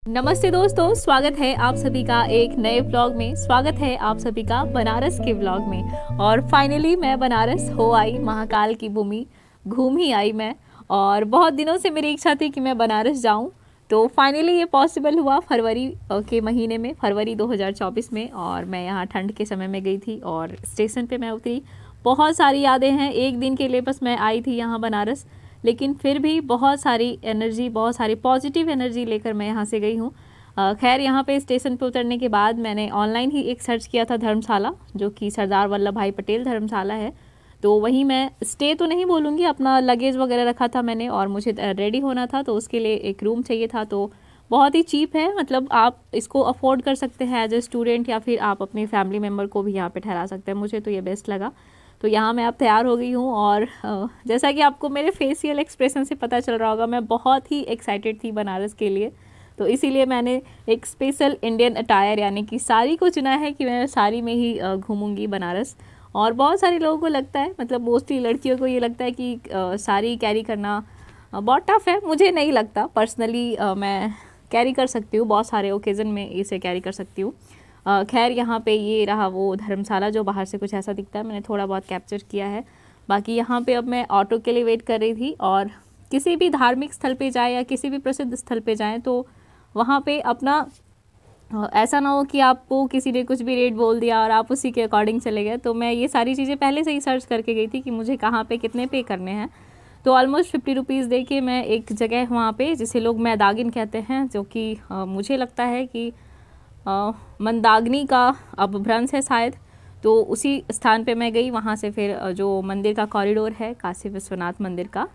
नमस्ते दोस्तों, स्वागत है आप सभी का एक नए व्लॉग में। स्वागत है आप सभी का बनारस के व्लॉग में। और फाइनली मैं बनारस हो आई, महाकाल की भूमि घूम ही आई मैं। और बहुत दिनों से मेरी इच्छा थी कि मैं बनारस जाऊं, तो फाइनली ये पॉसिबल हुआ फरवरी के महीने में, फरवरी 2024 में। और मैं यहाँ ठंड के समय में गई थी और स्टेशन पे मैं उतरी। बहुत सारी यादें हैं, एक दिन के लिए बस मैं आई थी यहाँ बनारस, लेकिन फिर भी बहुत सारी एनर्जी, बहुत सारी पॉजिटिव एनर्जी लेकर मैं यहाँ से गई हूँ। खैर, यहाँ पे स्टेशन पे उतरने के बाद मैंने ऑनलाइन ही एक सर्च किया था धर्मशाला, जो कि सरदार वल्लभ भाई पटेल धर्मशाला है। तो वहीं मैं स्टे तो नहीं बोलूँगी, अपना लगेज वगैरह रखा था मैंने और मुझे रेडी होना था, तो उसके लिए एक रूम चाहिए था। तो बहुत ही चीप है, मतलब आप इसको अफोर्ड कर सकते हैं एज ए स्टूडेंट, या फिर आप अपनी फैमिली मेम्बर को भी यहाँ पे ठहरा सकते हैं। मुझे तो ये बेस्ट लगा। तो यहाँ मैं अब तैयार हो गई हूँ और जैसा कि आपको मेरे फेशियल एक्सप्रेशन से पता चल रहा होगा, मैं बहुत ही एक्साइटेड थी बनारस के लिए। तो इसीलिए मैंने एक स्पेशल इंडियन अटायर यानी कि साड़ी को चुना है कि मैं साड़ी में ही घूमूंगी बनारस। और बहुत सारे लोगों को लगता है, मतलब मोस्टली लड़कियों को ये लगता है कि साड़ी कैरी करना बहुत टफ है। मुझे नहीं लगता पर्सनली, मैं कैरी कर सकती हूँ, बहुत सारे ओकेज़न में इसे कैरी कर सकती हूँ। खैर, यहाँ पे ये रहा वो धर्मशाला, जो बाहर से कुछ ऐसा दिखता है, मैंने थोड़ा बहुत कैप्चर किया है। बाकी यहाँ पे अब मैं ऑटो के लिए वेट कर रही थी। और किसी भी धार्मिक स्थल पे जाए या किसी भी प्रसिद्ध स्थल पे जाएं, तो वहाँ पे अपना ऐसा ना हो कि आपको किसी ने कुछ भी रेट बोल दिया और आप उसी के अकॉर्डिंग चले गए। तो मैं ये सारी चीज़ें पहले से ही सर्च करके गई थी कि मुझे कहाँ पे कितने पे करने हैं। तो ऑलमोस्ट 50 रुपीज़ दे के मैं एक जगह वहाँ पे, जिसे लोग मैदागिन कहते हैं, जो कि मुझे लगता है कि मंदाग्नि का अपभ्रंश है शायद, तो उसी स्थान पे मैं गई। वहाँ से फिर जो मंदिर का कॉरिडोर है, काशी विश्वनाथ मंदिर का,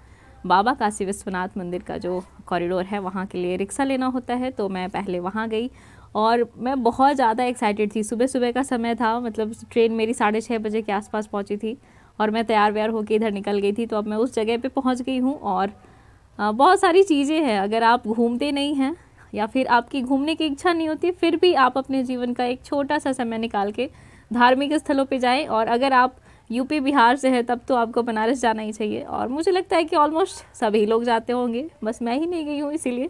बाबा काशी विश्वनाथ मंदिर का जो कॉरिडोर है, वहाँ के लिए रिक्शा लेना होता है। तो मैं पहले वहाँ गई और मैं बहुत ज़्यादा एक्साइटेड थी। सुबह सुबह का समय था, मतलब ट्रेन मेरी 6:30 बजे के आसपास पहुँची थी और मैं तैयार व्यार होकर इधर निकल गई थी। तो अब मैं उस जगह पे पहुँच गई हूँ। और बहुत सारी चीज़ें हैं, अगर आप घूमते नहीं हैं या फिर आपकी घूमने की इच्छा नहीं होती, फिर भी आप अपने जीवन का एक छोटा सा समय निकाल के धार्मिक स्थलों पे जाएं। और अगर आप यूपी बिहार से हैं, तब तो आपको बनारस जाना ही चाहिए। और मुझे लगता है कि ऑलमोस्ट सभी लोग जाते होंगे, बस मैं ही नहीं गई हूँ इसीलिए।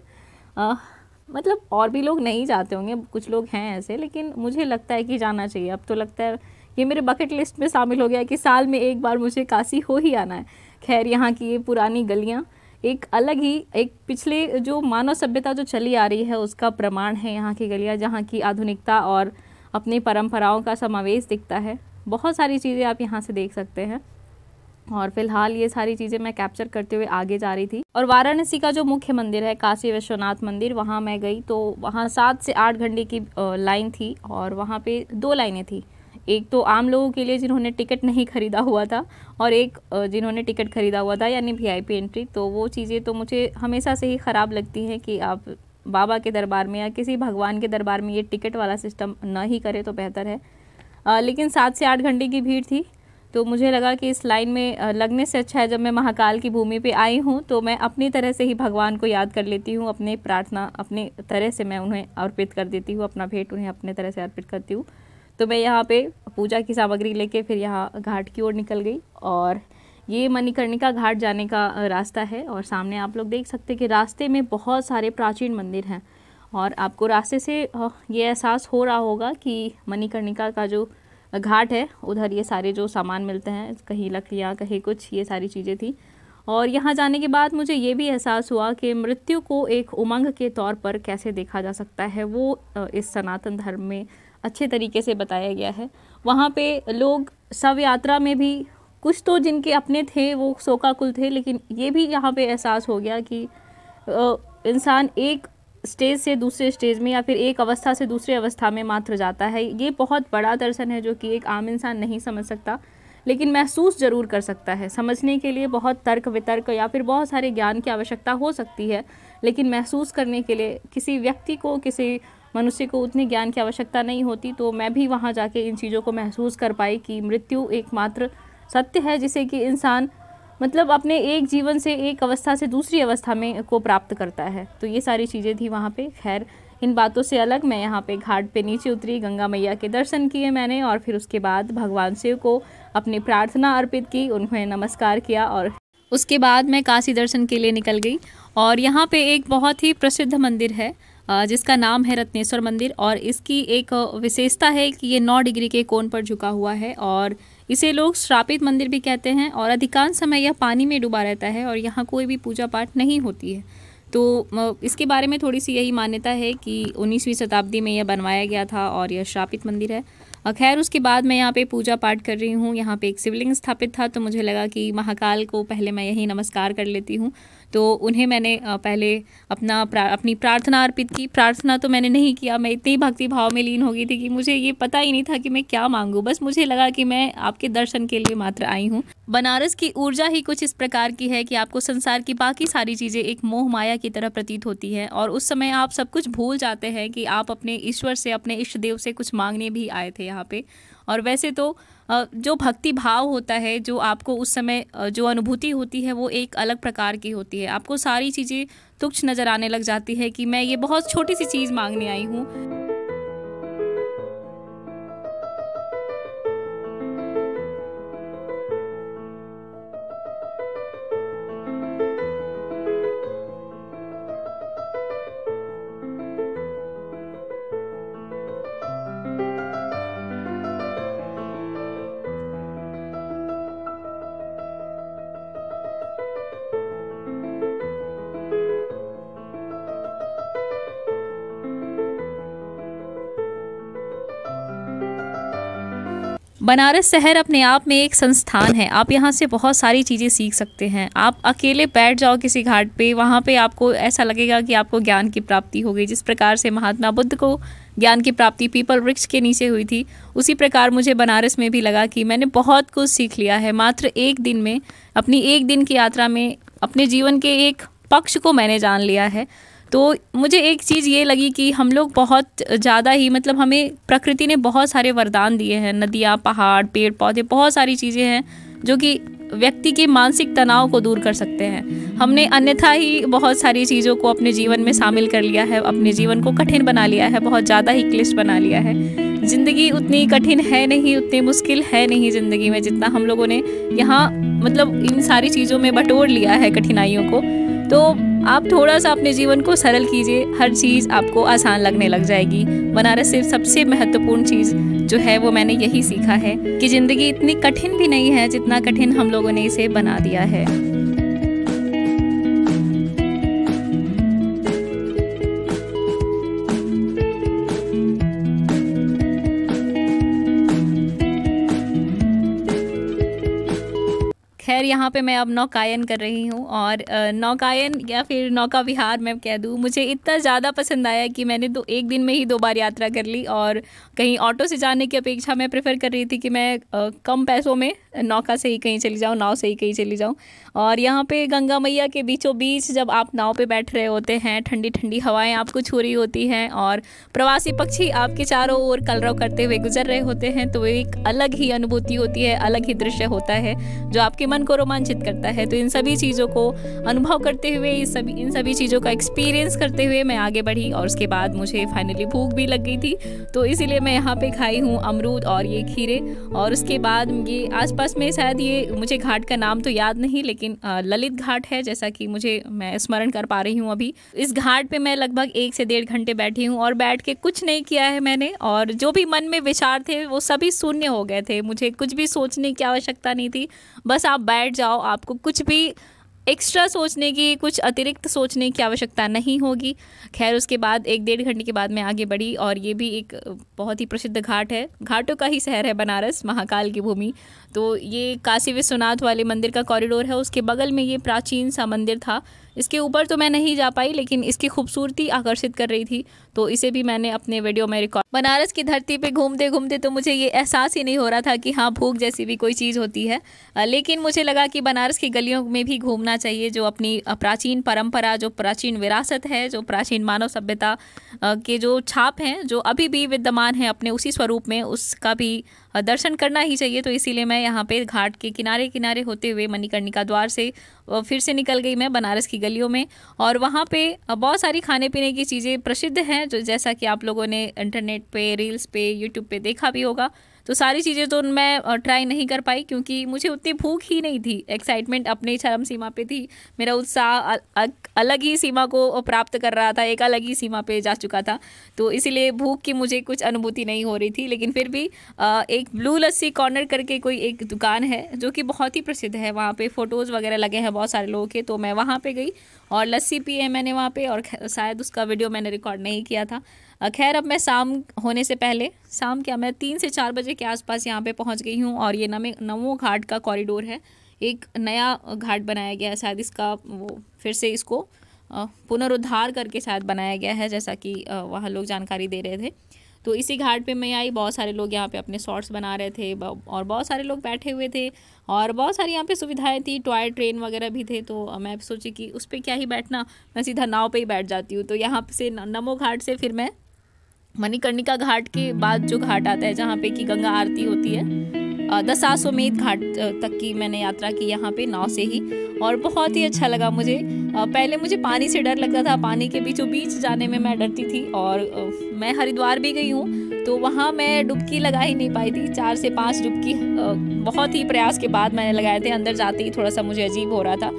मतलब और भी लोग नहीं जाते होंगे, कुछ लोग हैं ऐसे, लेकिन मुझे लगता है कि जाना चाहिए। अब तो लगता है ये मेरे बकेट लिस्ट में शामिल हो गया है कि साल में एक बार मुझे काशी हो ही आना है। खैर, यहाँ की ये पुरानी गलियाँ एक अलग ही, एक पिछले जो मानव सभ्यता जो चली आ रही है उसका प्रमाण है यहाँ की गलियाँ, जहाँ की आधुनिकता और अपनी परंपराओं का समावेश दिखता है। बहुत सारी चीज़ें आप यहाँ से देख सकते हैं। और फिलहाल ये सारी चीज़ें मैं कैप्चर करते हुए आगे जा रही थी। और वाराणसी का जो मुख्य मंदिर है, काशी विश्वनाथ मंदिर, वहाँ मैं गई। तो वहाँ 7 से 8 घंटे की लाइन थी और वहाँ पे 2 लाइनें थी। एक तो आम लोगों के लिए जिन्होंने टिकट नहीं खरीदा हुआ था, और एक जिन्होंने टिकट खरीदा हुआ था, यानी VIP एंट्री। तो वो चीज़ें तो मुझे हमेशा से ही ख़राब लगती हैं कि आप बाबा के दरबार में या किसी भगवान के दरबार में ये टिकट वाला सिस्टम ना ही करें तो बेहतर है। लेकिन 7 से 8 घंटे की भीड़ थी, तो मुझे लगा कि इस लाइन में लगने से अच्छा है जब मैं महाकाल की भूमि पे आई हूँ, तो मैं अपनी तरह से ही भगवान को याद कर लेती हूँ। अपनी प्रार्थना अपनी तरह से मैं उन्हें अर्पित कर देती हूँ, अपना भेंट उन्हें अपने तरह से अर्पित करती हूँ। तो मैं यहाँ पे पूजा की सामग्री लेके फिर यहाँ घाट की ओर निकल गई। और ये मणिकर्णिका घाट जाने का रास्ता है। और सामने आप लोग देख सकते हैं कि रास्ते में बहुत सारे प्राचीन मंदिर हैं। और आपको रास्ते से ये एहसास हो रहा होगा कि मणिकर्णिका का जो घाट है, उधर ये सारे जो सामान मिलते हैं, कहीं लकड़ियाँ, कहीं कुछ, ये सारी चीज़ें थी। और यहाँ जाने के बाद मुझे ये भी एहसास हुआ कि मृत्यु को एक उमंग के तौर पर कैसे देखा जा सकता है, वो इस सनातन धर्म में अच्छे तरीके से बताया गया है। वहाँ पे लोग शव यात्रा में भी, कुछ तो जिनके अपने थे वो शोकाकुल थे, लेकिन ये भी यहाँ पे एहसास हो गया कि इंसान एक स्टेज से दूसरे स्टेज में या फिर एक अवस्था से दूसरी अवस्था में मात्र जाता है। ये बहुत बड़ा दर्शन है जो कि एक आम इंसान नहीं समझ सकता, लेकिन महसूस ज़रूर कर सकता है। समझने के लिए बहुत तर्क वितर्क या फिर बहुत सारे ज्ञान की आवश्यकता हो सकती है, लेकिन महसूस करने के लिए किसी व्यक्ति को, किसी मनुष्य को उतनी ज्ञान की आवश्यकता नहीं होती। तो मैं भी वहाँ जाके इन चीज़ों को महसूस कर पाई कि मृत्यु एकमात्र सत्य है, जिसे कि इंसान मतलब अपने एक जीवन से एक अवस्था से दूसरी अवस्था में को प्राप्त करता है। तो ये सारी चीज़ें थी वहाँ पे। खैर, इन बातों से अलग मैं यहाँ पे घाट पे नीचे उतरी, गंगा मैया के दर्शन किए मैंने, और फिर उसके बाद भगवान शिव को अपनी प्रार्थना अर्पित की, उन्हें नमस्कार किया, और उसके बाद मैं काशी दर्शन के लिए निकल गई। और यहाँ पे एक बहुत ही प्रसिद्ध मंदिर है, जिसका नाम है रत्नेश्वर मंदिर। और इसकी एक विशेषता है कि ये 9 डिग्री के कोण पर झुका हुआ है और इसे लोग श्रापित मंदिर भी कहते हैं। और अधिकांश समय यह पानी में डूबा रहता है और यहाँ कोई भी पूजा पाठ नहीं होती है। तो इसके बारे में थोड़ी सी यही मान्यता है कि 19वीं शताब्दी में यह बनवाया गया था और यह श्रापित मंदिर है। खैर उसके बाद मैं यहाँ पे पूजा पाठ कर रही हूँ। यहाँ पे एक शिवलिंग स्थापित था तो मुझे लगा कि महाकाल को पहले मैं यही नमस्कार कर लेती हूँ। तो उन्हें मैंने पहले अपनी प्रार्थना अर्पित की। प्रार्थना तो मैंने नहीं किया, मैं इतनी भक्ति भाव में लीन हो गई थी कि मुझे ये पता ही नहीं था कि मैं क्या मांगूँ। बस मुझे लगा कि मैं आपके दर्शन के लिए मात्र आई हूँ। बनारस की ऊर्जा ही कुछ इस प्रकार की है कि आपको संसार की बाकी सारी चीज़ें एक मोह माया की तरह प्रतीत होती है और उस समय आप सब कुछ भूल जाते हैं कि आप अपने ईश्वर से, अपने इष्ट देव से कुछ मांगने भी आए थे यहाँ पे। और वैसे तो जो भक्ति भाव होता है, जो आपको उस समय जो अनुभूति होती है वो एक अलग प्रकार की होती है। आपको सारी चीज़ें तुच्छ नज़र आने लग जाती है कि मैं ये बहुत छोटी सी चीज़ मांगने आई हूँ। बनारस शहर अपने आप में एक संस्थान है। आप यहाँ से बहुत सारी चीज़ें सीख सकते हैं। आप अकेले बैठ जाओ किसी घाट पे, वहाँ पे आपको ऐसा लगेगा कि आपको ज्ञान की प्राप्ति हो गई। जिस प्रकार से महात्मा बुद्ध को ज्ञान की प्राप्ति पीपल वृक्ष के नीचे हुई थी, उसी प्रकार मुझे बनारस में भी लगा कि मैंने बहुत कुछ सीख लिया है। मात्र एक दिन में, अपनी एक दिन की यात्रा में अपने जीवन के एक पक्ष को मैंने जान लिया है। तो मुझे एक चीज़ ये लगी कि हम लोग बहुत ज़्यादा ही, मतलब हमें प्रकृति ने बहुत सारे वरदान दिए हैं। नदियाँ, पहाड़, पेड़ पौधे, बहुत सारी चीज़ें हैं जो कि व्यक्ति के मानसिक तनाव को दूर कर सकते हैं। हमने अन्यथा ही बहुत सारी चीज़ों को अपने जीवन में शामिल कर लिया है, अपने जीवन को कठिन बना लिया है, बहुत ज़्यादा ही क्लिष्ट बना लिया है। ज़िंदगी उतनी कठिन है नहीं, उतनी मुश्किल है नहीं ज़िंदगी में जितना हम लोगों ने यहाँ मतलब इन सारी चीज़ों में बटोर लिया है कठिनाइयों को। तो आप थोड़ा सा अपने जीवन को सरल कीजिए, हर चीज़ आपको आसान लगने लग जाएगी। बनारस से सबसे महत्वपूर्ण चीज़ जो है वो मैंने यही सीखा है कि ज़िंदगी इतनी कठिन भी नहीं है जितना कठिन हम लोगों ने इसे बना दिया है। खैर यहाँ पे मैं अब नौकायन कर रही हूँ और नौकायन या फिर नौका विहार मैं कह दूँ, मुझे इतना ज़्यादा पसंद आया कि मैंने तो एक दिन में ही 2 बार यात्रा कर ली। और कहीं ऑटो से जाने की अपेक्षा मैं प्रेफर कर रही थी कि मैं कम पैसों में नौका से ही कहीं चली जाऊँ, नाव से ही कहीं चली जाऊँ। और यहाँ पे गंगा मैया के बीचों बीच जब आप नाव पे बैठ रहे होते हैं, ठंडी ठंडी हवाएं आपको छू रही होती हैं और प्रवासी पक्षी आपके चारों ओर कलरव करते हुए गुजर रहे होते हैं, तो एक अलग ही अनुभूति होती है, अलग ही दृश्य होता है जो आपके मन को रोमांचित करता है। तो इन सभी चीज़ों को अनुभव करते हुए, इन सभी चीज़ों का एक्सपीरियंस करते हुए मैं आगे बढ़ी और उसके बाद मुझे फाइनली भूख भी लग गई थी। तो इसीलिए मैं यहाँ पे खाई हूँ अमरूद और ये खीरे। और उसके बाद ये आसपास में शायद ये, मुझे घाट का नाम तो याद नहीं, लेकिन ललित घाट है जैसा कि मैं स्मरण कर पा रही हूँ अभी। इस घाट पे मैं लगभग 1 से 1.5 घंटे बैठी हूँ और बैठ के कुछ नहीं किया है मैंने, और जो भी मन में विचार थे वो सभी शून्य हो गए थे। मुझे कुछ भी सोचने की आवश्यकता नहीं थी, बस आप बैठ जाओ, आपको कुछ भी एक्स्ट्रा सोचने की, कुछ अतिरिक्त सोचने की आवश्यकता नहीं होगी। खैर उसके बाद 1-1.5 घंटे के बाद मैं आगे बढ़ी और ये भी एक बहुत ही प्रसिद्ध घाट है, घाटों का ही शहर है बनारस, महाकाल की भूमि। तो ये काशी विश्वनाथ वाले मंदिर का कॉरिडोर है, उसके बगल में ये प्राचीन सा मंदिर था। इसके ऊपर तो मैं नहीं जा पाई, लेकिन इसकी खूबसूरती आकर्षित कर रही थी, तो इसे भी मैंने अपने वीडियो में रिकॉर्ड। बनारस की धरती पे घूमते घूमते तो मुझे ये एहसास ही नहीं हो रहा था कि हाँ भूख जैसी भी कोई चीज़ होती है, लेकिन मुझे लगा कि बनारस की गलियों में भी घूमना चाहिए। जो अपनी प्राचीन परंपरा, जो प्राचीन विरासत है, जो प्राचीन मानव सभ्यता के जो छाप हैं, जो अभी भी विद्यमान है अपने उसी स्वरूप में, उसका भी दर्शन करना ही चाहिए। तो इसीलिए मैं यहाँ पे घाट के किनारे किनारे होते हुए मणिकर्णिका द्वार से फिर से निकल गई मैं बनारस की गलियों में। और वहाँ पे बहुत सारी खाने पीने की चीज़ें प्रसिद्ध हैं, जो जैसा कि आप लोगों ने इंटरनेट पे, रील्स पे, यूट्यूब पे देखा भी होगा। तो सारी चीज़ें तो मैं ट्राई नहीं कर पाई क्योंकि मुझे उतनी भूख ही नहीं थी। एक्साइटमेंट अपनी चरम सीमा पे थी, मेरा उत्साह अलग ही सीमा को प्राप्त कर रहा था, एक अलग ही सीमा पे जा चुका था। तो इसीलिए भूख की मुझे कुछ अनुभूति नहीं हो रही थी। लेकिन फिर भी एक ब्लू लस्सी कॉर्नर करके कोई एक दुकान है जो कि बहुत ही प्रसिद्ध है, वहाँ पे फ़ोटोज़ वगैरह लगे हैं बहुत सारे लोगों के। तो मैं वहाँ पे गई और लस्सी पी है मैंने वहाँ पे, और शायद उसका वीडियो मैंने रिकॉर्ड नहीं किया था। खैर अब मैं शाम होने से पहले, शाम क्या, मैं 3 से 4 बजे के आसपास यहाँ पे पहुँच गई हूँ। और ये नमो घाट का कॉरिडोर है, एक नया घाट बनाया गया है, शायद इसका वो फिर से इसको पुनरुद्धार करके शायद बनाया गया है, जैसा कि वहाँ लोग जानकारी दे रहे थे। तो इसी घाट पे मैं आई, बहुत सारे लोग यहाँ पे अपने शॉर्ट्स बना रहे थे और बहुत सारे लोग बैठे हुए थे और बहुत सारी यहाँ पे सुविधाएं थी, टॉय ट्रेन वगैरह भी थे। तो मैं सोची कि उस पर क्या ही बैठना, मैं सीधा नाव पे ही बैठ जाती हूँ। तो यहाँ से नमो घाट से फिर मैं मणिकर्णिका घाट के बाद जो घाट आता है जहाँ पे कि गंगा आरती होती है, दशाश्वमेध घाट तक की मैंने यात्रा की यहाँ पे नाव से ही, और बहुत ही अच्छा लगा मुझे। पहले मुझे पानी से डर लगता था, पानी के बीचों बीच जाने में मैं डरती थी। और मैं हरिद्वार भी गई हूँ तो वहाँ मैं डुबकी लगा ही नहीं पाई थी, 4 से 5 डुबकी बहुत ही प्रयास के बाद मैंने लगाए थे। अंदर जाते ही थोड़ा सा मुझे अजीब हो रहा था।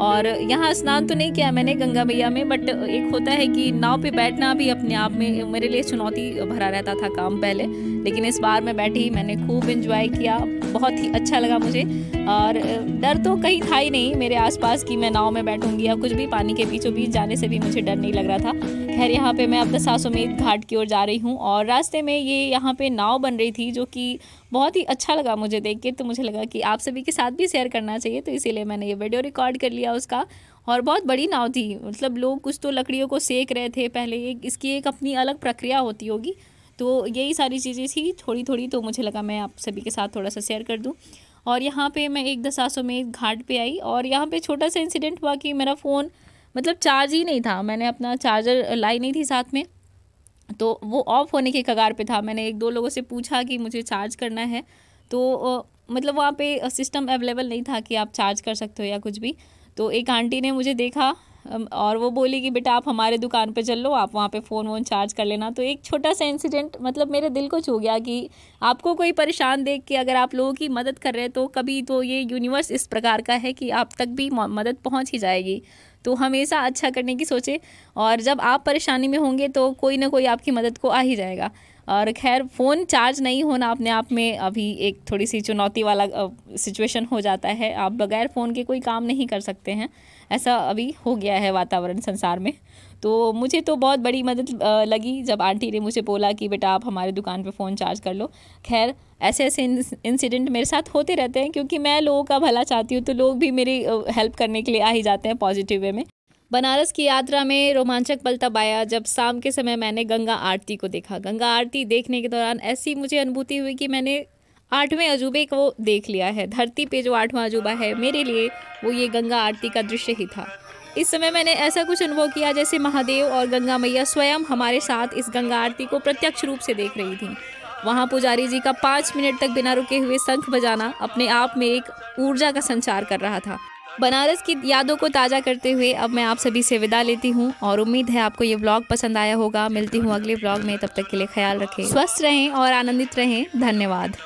और यहाँ स्नान तो नहीं किया मैंने गंगा मैया में, बट एक होता है कि नाव पे बैठना भी अपने आप में मेरे लिए चुनौती भरा रहता था काम पहले। लेकिन इस बार मैं बैठी, मैंने खूब एंजॉय किया, बहुत ही अच्छा लगा मुझे। और डर तो कहीं था ही नहीं मेरे आसपास कि मैं नाव में बैठूंगी या कुछ भी, पानी के बीचों बीच जाने से भी मुझे डर नहीं लग रहा था। खैर यहाँ पे मैं अब दशाश्वमेध घाट की ओर जा रही हूँ और रास्ते में ये यहाँ पे नाव बन रही थी, जो कि बहुत ही अच्छा लगा मुझे देख के। तो मुझे लगा कि आप सभी के साथ भी शेयर करना चाहिए, तो इसीलिए मैंने ये वीडियो रिकॉर्ड कर लिया उसका। और बहुत बड़ी नाव थी, मतलब लोग कुछ तो लकड़ियों को सेक रहे थे पहले, इसकी एक अपनी अलग प्रक्रिया होती होगी। तो यही सारी चीज़ें थी थोड़ी थोड़ी, तो मुझे लगा मैं आप सभी के साथ थोड़ा सा शेयर कर दूं। और यहाँ पे मैं एक दशाश्वमेध घाट पे आई और यहाँ पे छोटा सा इंसिडेंट हुआ कि मेरा फ़ोन मतलब चार्ज ही नहीं था, मैंने अपना चार्जर लाई नहीं थी साथ में, तो वो ऑफ होने के कगार पे था। मैंने 1-2 लोगों से पूछा कि मुझे चार्ज करना है, तो मतलब वहाँ पे सिस्टम अवेलेबल नहीं था कि आप चार्ज कर सकते हो या कुछ भी। तो एक आंटी ने मुझे देखा और वो बोली कि बेटा आप हमारे दुकान पे चल लो, आप वहाँ पे फ़ोन वोन चार्ज कर लेना। तो एक छोटा सा इंसिडेंट मतलब मेरे दिल को छू गया कि आपको कोई परेशान देख के अगर आप लोगों की मदद कर रहे हैं तो कभी तो ये यूनिवर्स इस प्रकार का है कि आप तक भी मदद पहुँच ही जाएगी। तो हमेशा अच्छा करने की सोचे, और जब आप परेशानी में होंगे तो कोई ना कोई आपकी मदद को आ ही जाएगा। और खैर फ़ोन चार्ज नहीं होना अपने आप में अभी एक थोड़ी सी चुनौती वाला सिचुएशन हो जाता है, आप बगैर फ़ोन के कोई काम नहीं कर सकते हैं, ऐसा अभी हो गया है वातावरण संसार में। तो मुझे तो बहुत बड़ी मदद लगी जब आंटी ने मुझे बोला कि बेटा आप हमारे दुकान पे फ़ोन चार्ज कर लो। खैर ऐसे ऐसे इंसिडेंट मेरे साथ होते रहते हैं क्योंकि मैं लोगों का भला चाहती हूँ, तो लोग भी मेरी हेल्प करने के लिए आ ही जाते हैं पॉजिटिव वे में। बनारस की यात्रा में रोमांचक पल तब आया जब शाम के समय मैंने गंगा आरती को देखा। गंगा आरती देखने के दौरान ऐसी मुझे अनुभूति हुई कि मैंने 8वें अजूबे को देख लिया है। धरती पे जो 8वां अजूबा है मेरे लिए वो ये गंगा आरती का दृश्य ही था। इस समय मैंने ऐसा कुछ अनुभव किया जैसे महादेव और गंगा मैया स्वयं हमारे साथ इस गंगा आरती को प्रत्यक्ष रूप से देख रही थी। वहाँ पुजारी जी का 5 मिनट तक बिना रुके हुए शंख बजाना अपने आप में एक ऊर्जा का संचार कर रहा था। बनारस की यादों को ताज़ा करते हुए अब मैं आप सभी से विदा लेती हूँ और उम्मीद है आपको ये व्लॉग पसंद आया होगा। मिलती हूँ अगले व्लॉग में, तब तक के लिए ख्याल रखें, स्वस्थ रहें और आनंदित रहें। धन्यवाद।